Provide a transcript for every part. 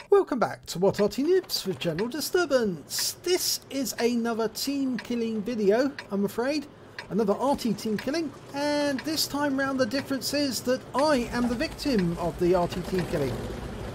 Welcome back to What Arty Noobs with General Disturbance. This is another team killing video, I'm afraid. Another Arty team killing, and this time round the difference is that I am the victim of the Arty team killing.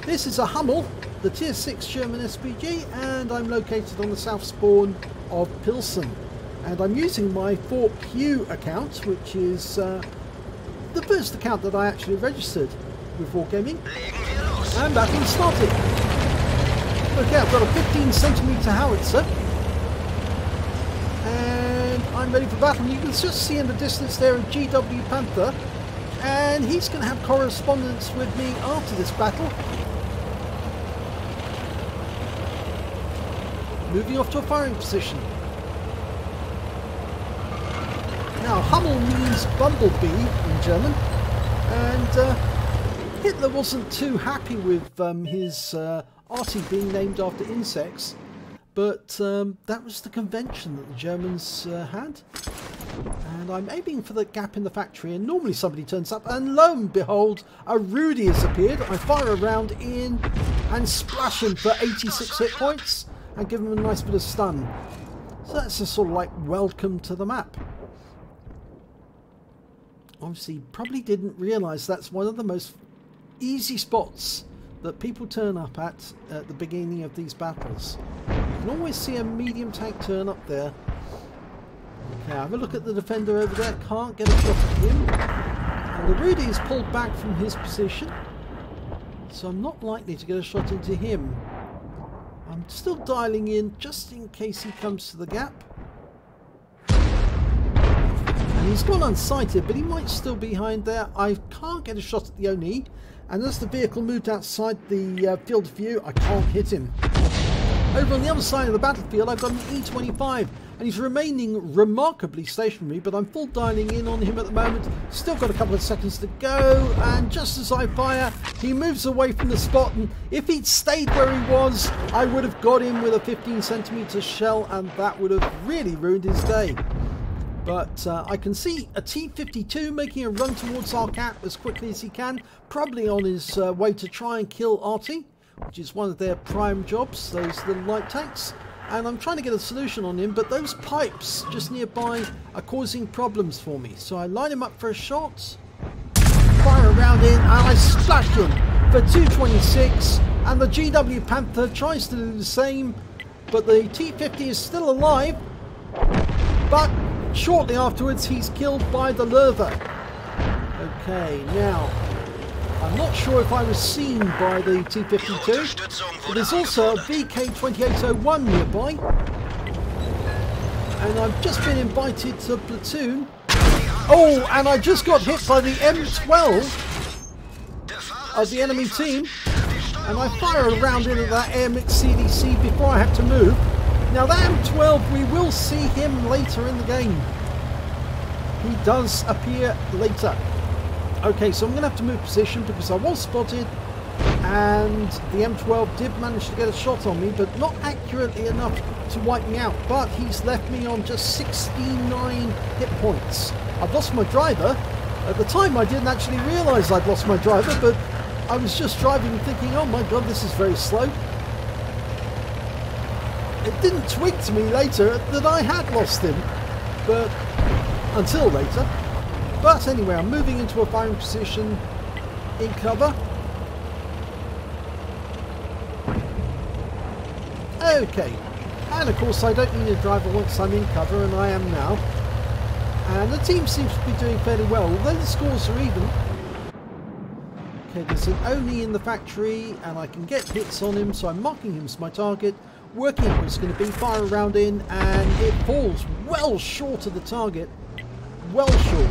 This is a Hummel, the tier 6 German SPG, and I'm located on the south spawn of Pilsen. And I'm using my 4Q account, which is the first account that I actually registered with Wargaming. And back and started. Okay, I've got a 15cm howitzer. And I'm ready for battle. You can just see in the distance there a GW Panther. And he's going to have correspondence with me after this battle. Moving off to a firing position. Now, Hummel means bumblebee in German. And Hitler wasn't too happy with his Arty being named after insects, but that was the convention that the Germans had. And I'm aiming for the gap in the factory, and normally somebody turns up, and lo and behold, a Rudy has appeared. I fire a round in and splash him for 86 hit points and give him a nice bit of stun. So that's a sort of like welcome to the map. Obviously, probably didn't realise that's one of the most easy spots that people turn up at the beginning of these battles. You can always see a medium tank turn up there. Okay, have a look at the defender over there. Can't get a shot at him. And the Rudy is pulled back from his position, so I'm not likely to get a shot into him. I'm still dialing in just in case he comes to the gap. And he's gone unsighted, but he might still be behind there. I can't get a shot at the Oni. And as the vehicle moved outside the field of view, I can't hit him. Over on the other side of the battlefield, I've got an E25, and he's remaining remarkably stationary, but I'm full dialing in on him at the moment. Still got a couple of seconds to go, and just as I fire, he moves away from the spot, and if he'd stayed where he was, I would have got him with a 15cm shell, and that would have really ruined his day. But I can see a T-52 making a run towards our cap as quickly as he can, probably on his way to try and kill Arty, which is one of their prime jobs, those little light tanks. And I'm trying to get a solution on him, but those pipes just nearby are causing problems for me. So I line him up for a shot, fire a round in, and I splash him for 226. And the GW Panther tries to do the same, but the T-50 is still alive. But shortly afterwards, he's killed by the Lerva. Okay, now, I'm not sure if I was seen by the T-52, but there's also a VK-2801 nearby. And I've just been invited to platoon. Oh, and I just got hit by the M12 of the enemy team. And I fire a round in at that AMX CDC before I have to move. Now that M12, we will see him later in the game. He does appear later. Okay, so I'm going to have to move position because I was spotted and the M12 did manage to get a shot on me, but not accurately enough to wipe me out. But he's left me on just 69 hit points. I've lost my driver. At the time I didn't actually realise I'd lost my driver, but I was just driving thinking, oh my god, this is very slow. It didn't twig to me later that I had lost him, but until later. But anyway, I'm moving into a firing position in cover. Okay, and of course I don't need a driver once I'm in cover, and I am now. And the team seems to be doing fairly well, although the scores are even. Okay, there's an Oni in the factory, and I can get hits on him, so I'm marking him as my target. Working out what it's going to be, fire a round in, and it falls well short of the target. Well short.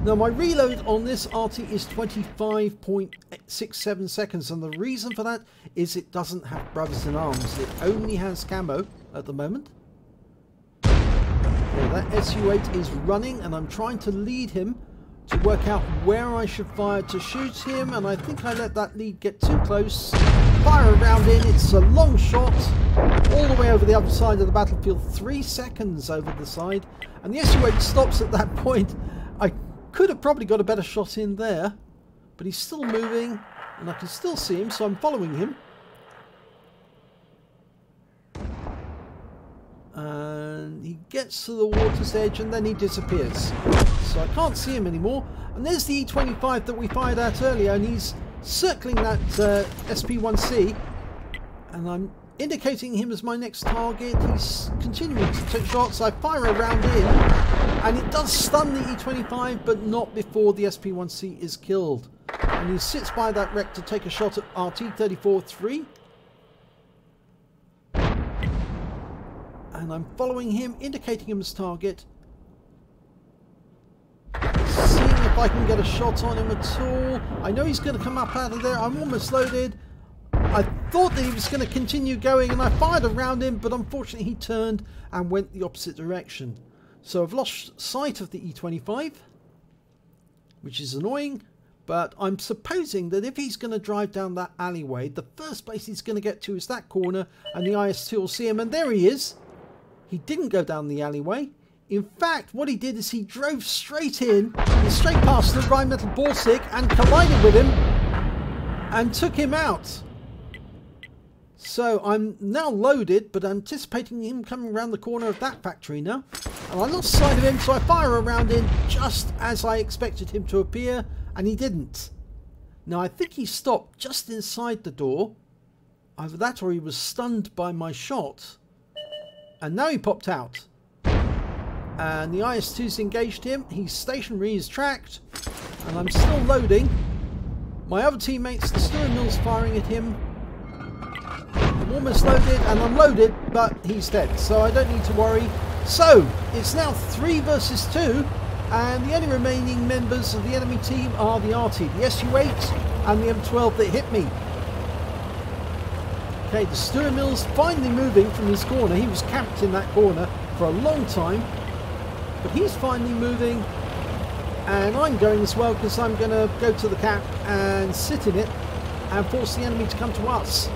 Now my reload on this Arty is 25.67 seconds, and the reason for that is it doesn't have brothers in arms. It only has camo at the moment. Okay, that SU-8 is running, and I'm trying to lead him to work out where I should fire to shoot him, and I think I let that lead get too close. Fire a round in, it's a long shot, all the way over the other side of the battlefield, 3 seconds over the side, and the SU-8 stops at that point. I could have probably got a better shot in there, but he's still moving, and I can still see him, so I'm following him. And he gets to the water's edge and then he disappears. So I can't see him anymore. And there's the E25 that we fired at earlier, and he's circling that SP1C. And I'm indicating him as my next target. He's continuing to take shots. I fire a round in, and it does stun the E25, but not before the SP1C is killed. And he sits by that wreck to take a shot at RT-34-3. And I'm following him, indicating him as target. Seeing if I can get a shot on him at all. I know he's going to come up out of there. I'm almost loaded. I thought that he was going to continue going, and I fired around him, but unfortunately he turned and went the opposite direction. So I've lost sight of the E25, which is annoying, but I'm supposing that if he's going to drive down that alleyway, the first place he's going to get to is that corner, and the IS-2 will see him, and there he is. He didn't go down the alleyway. In fact, what he did is he drove straight in, straight past the Rheinmetall Borsig, and collided with him and took him out. So I'm now loaded, but anticipating him coming around the corner of that factory now. And I lost sight of him, so I fire around him just as I expected him to appear, and he didn't. Now I think he stopped just inside the door. Either that or he was stunned by my shot. And now he popped out. And the IS-2's engaged him. He's stationary, he's tracked. And I'm still loading. My other teammates, the St Emil's firing at him. I'm almost loaded, and I'm loaded, but he's dead. So I don't need to worry. So, it's now 3 versus 2. And the only remaining members of the enemy team are the Arty, the SU-8 and the M12 that hit me. Okay, the St Emil's finally moving from his corner. He was camped in that corner for a long time, but he's finally moving, and I'm going as well because I'm going to go to the cap and sit in it and force the enemy to come to us.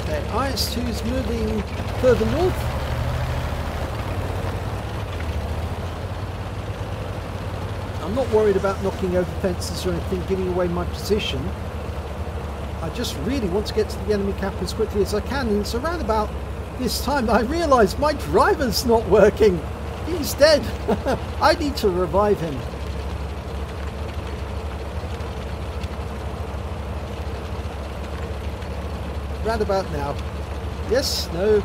Okay, IS-2 is moving further north. I'm not worried about knocking over fences or anything, giving away my position. I just really want to get to the enemy cap as quickly as I can, and it's around about this time that I realise my driver's not working. He's dead. I need to revive him. Round about now. Yes, no.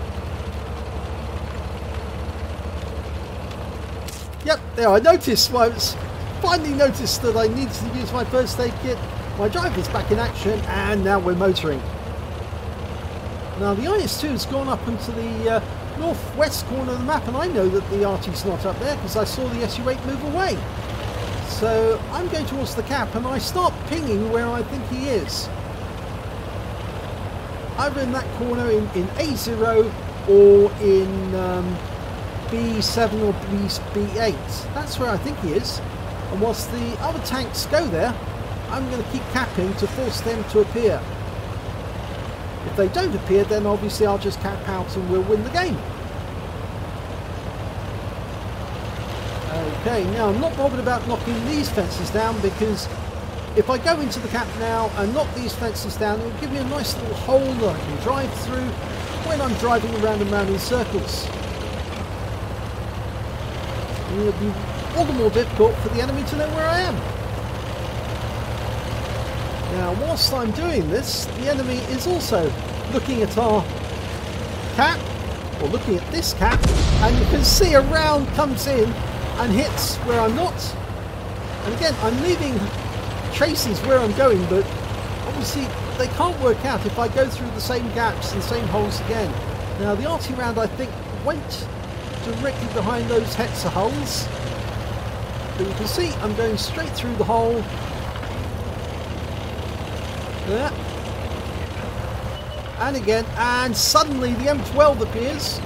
Yep, there, I noticed. I finally noticed that I needed to use my first aid kit. My driver's back in action, and now we're motoring. Now the IS-2 has gone up into the northwest corner of the map, and I know that the Arty's not up there because I saw the SU-8 move away. So I'm going towards the cap, and I start pinging where I think he is. Either in that corner in A0 or in B7 or B8. That's where I think he is. And whilst the other tanks go there, I'm going to keep capping to force them to appear. If they don't appear, then obviously I'll just cap out and we'll win the game. Okay, now I'm not bothered about knocking these fences down, because if I go into the cap now and knock these fences down, it will give me a nice little hole that I can drive through when I'm driving around and round in circles. And it'll be all the more difficult for the enemy to know where I am. Now, whilst I'm doing this, the enemy is also looking at our cap, or looking at this cap, and you can see a round comes in and hits where I'm not. And again, I'm leaving traces where I'm going, but obviously they can't work out if I go through the same gaps and the same holes again. Now, the Arty round, I think, went directly behind those Hetzer holes, but you can see I'm going straight through the hole. There. And again, and suddenly the M12 appears.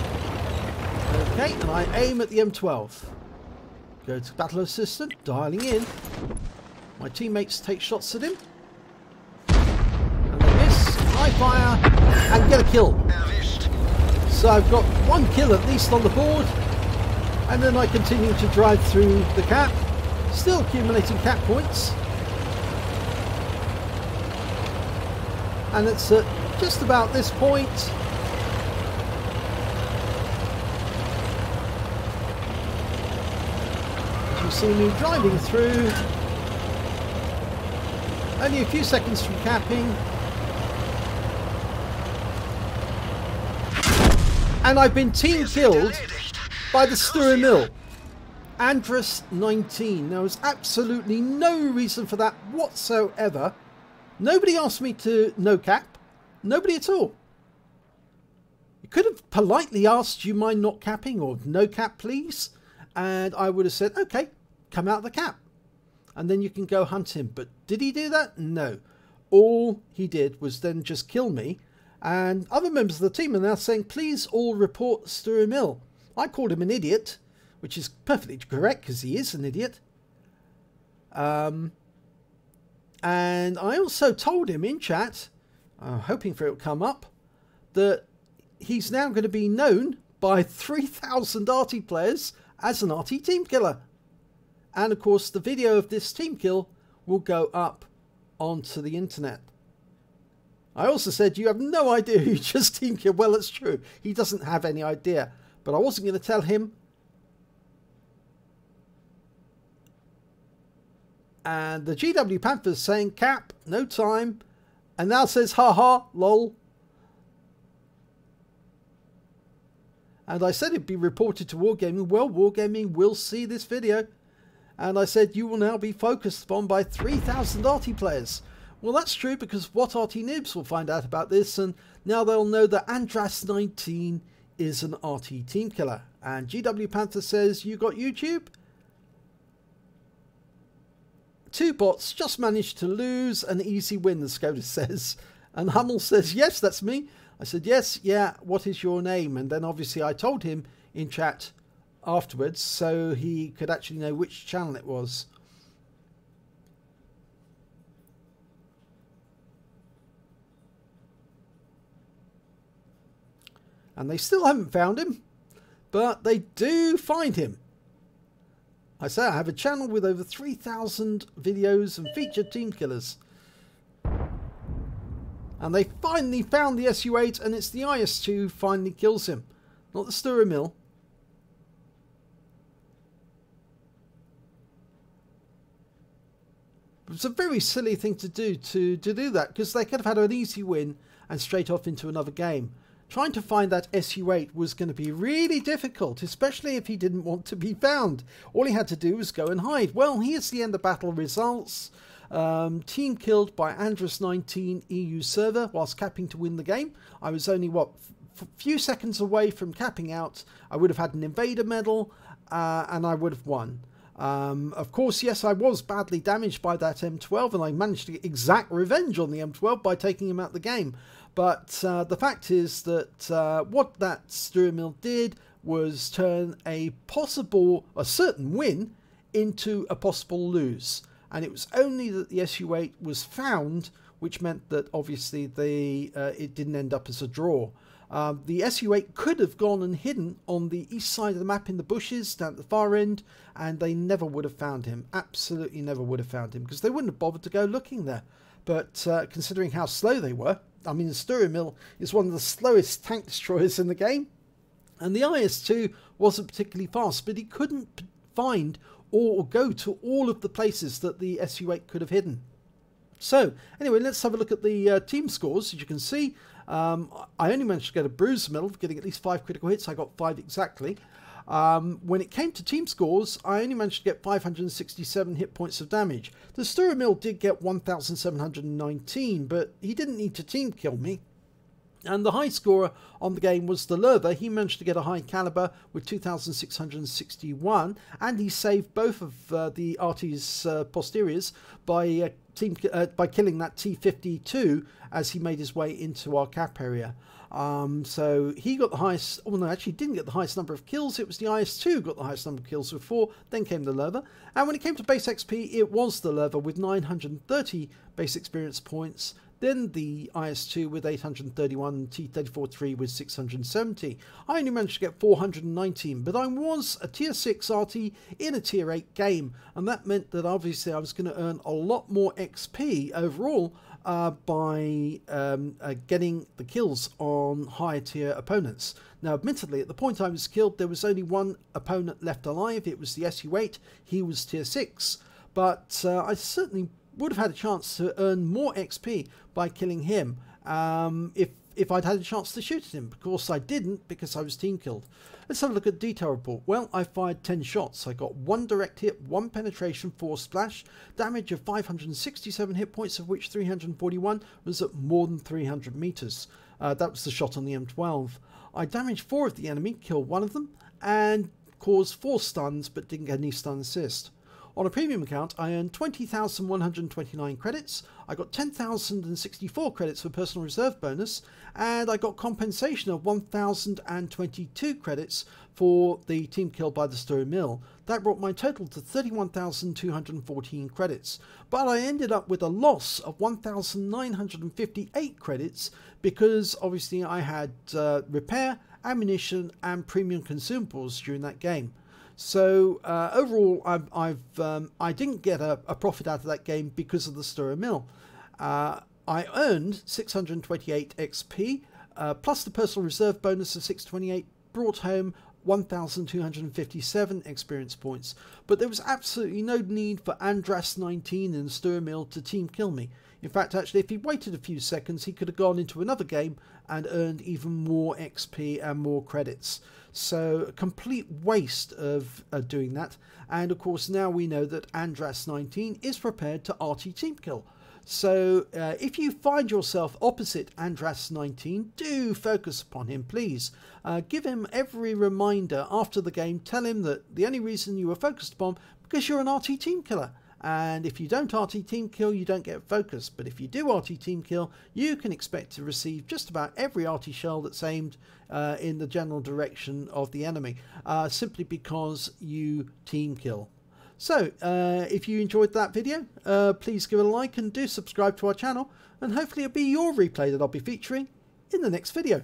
Okay, and I aim at the M12. Go to battle assistant, dialing in. My teammates take shots at him. And they miss, I fire, and get a kill. So I've got one kill at least on the board. And then I continue to drive through the cap, still accumulating cap points. And it's at just about this point see me driving through, only a few seconds from capping, and I've been team killed by the St Emil. Andras19. There was absolutely no reason for that whatsoever. Nobody asked me to no cap. Nobody at all. You could have politely asked, "Do you mind not capping?" or "No cap, please." And I would have said, "Okay, come out of the cap." And then you can go hunt him. But did he do that? No. All he did was then just kill me. And other members of the team are now saying, "Please all report St Emil." I called him an idiot, which is perfectly correct because he is an idiot. And I also told him in chat, hoping for it to come up, that he's now going to be known by 3,000 Arty players as an Arty team killer. And of course, the video of this team kill will go up onto the internet. I also said, "You have no idea who you just team killed." Well, it's true. He doesn't have any idea. But I wasn't going to tell him. And the GW Panthers saying, "Cap, no time." And now says, "Haha, lol." And I said it'd be reported to Wargaming. Well, Wargaming will see this video. And I said, "You will now be focused upon by 3,000 Arty players." Well, that's true, because what Arty Noobs will find out about this, and now they'll know that Andras19 is an Arty team killer. And GW Panther says, "You got YouTube?" Two bots just managed to lose an easy win, the SCOTUS says. And Hummel says, "Yes, that's me." I said, "Yes, yeah, what is your name?" And then obviously I told him in chat afterwards, so he could actually know which channel it was. And they still haven't found him, but they do find him. I say I have a channel with over 3,000 videos and featured team killers. And they finally found the SU8, and it's the IS2 who finally kills him, not the St Emil. It's a very silly thing to do that, because they could have had an easy win and straight off into another game. Trying to find that SU8 was going to be really difficult, especially if he didn't want to be found. All he had to do was go and hide. Well, here's the end of battle results. Team killed by Andras19 EU server whilst capping to win the game. I was only, what, few seconds away from capping out. I would have had an Invader medal, and I would have won. Of course, yes, I was badly damaged by that M12, and I managed to get exact revenge on the M12 by taking him out of the game. But the fact is that what that St Emil did was turn a certain win into a possible lose. And it was only that the SU8 was found, which meant that obviously it didn't end up as a draw. The SU8 could have gone and hidden on the east side of the map in the bushes down at the far end, and they never would have found him. Absolutely never would have found him, because they wouldn't have bothered to go looking there. But considering how slow they were, I mean, the St Emil is one of the slowest tank destroyers in the game, and the IS-2 wasn't particularly fast, but he couldn't find or go to all of the places that the SU8 could have hidden. So anyway, let's have a look at the team scores. As you can see, I only managed to get a bruise medal, getting at least 5 critical hits. I got 5 exactly. When it came to team scores, I only managed to get 567 hit points of damage. The St Emil did get 1,719, but he didn't need to team kill me. And the high scorer on the game was the Lurver. He managed to get a high caliber with 2,661, and he saved both of the Arty's posteriors by killing that T-52 as he made his way into our cap area. So he got the highest, oh no, actually didn't get the highest number of kills. It was the IS-2 who got the highest number of kills with 4, then came the Lurver. And when it came to base XP, it was the Lurver with 930 base experience points, then the IS-2 with 831, T34-3 with 670. I only managed to get 419, but I was a tier 6 Arty in a tier 8 game, and that meant that obviously I was going to earn a lot more XP overall by getting the kills on higher tier opponents. Now admittedly, at the point I was killed, there was only one opponent left alive. It was the SU-8. He was tier 6, but I certainly would have had a chance to earn more XP by killing him if I'd had a chance to shoot at him. Of course I didn't, because I was team killed. Let's have a look at detail report. Well, I fired 10 shots. I got 1 direct hit, 1 penetration, 4 splash, damage of 567 hit points, of which 341 was at more than 300 meters. That was the shot on the M12. I damaged 4 of the enemy, killed 1 of them, and caused 4 stuns, but didn't get any stun assist. On a premium account, I earned 20,129 credits, I got 10,064 credits for personal reserve bonus, and I got compensation of 1,022 credits for the team killed by the St Emil. That brought my total to 31,214 credits, but I ended up with a loss of 1,958 credits because obviously I had repair, ammunition and premium consumables during that game. So overall, I didn't get a profit out of that game because of the St Emil. I earned 628 XP, plus the personal reserve bonus of 628, brought home 1,257 experience points. But there was absolutely no need for andras19 and St Emil to team kill me. In fact, actually, if he waited a few seconds, he could have gone into another game and earned even more XP and more credits. So a complete waste of doing that. And of course, now we know that andras19 is prepared to Arty team kill. So if you find yourself opposite andras19, do focus upon him, please. Give him every reminder after the game. Tell him that the only reason you were focused upon because you're an Arty team killer. And if you don't Arty team kill, you don't get focus. But if you do Arty team kill, you can expect to receive just about every Arty shell that's aimed in the general direction of the enemy, simply because you team kill. So if you enjoyed that video, please give it a like and do subscribe to our channel, and hopefully it'll be your replay that I'll be featuring in the next video.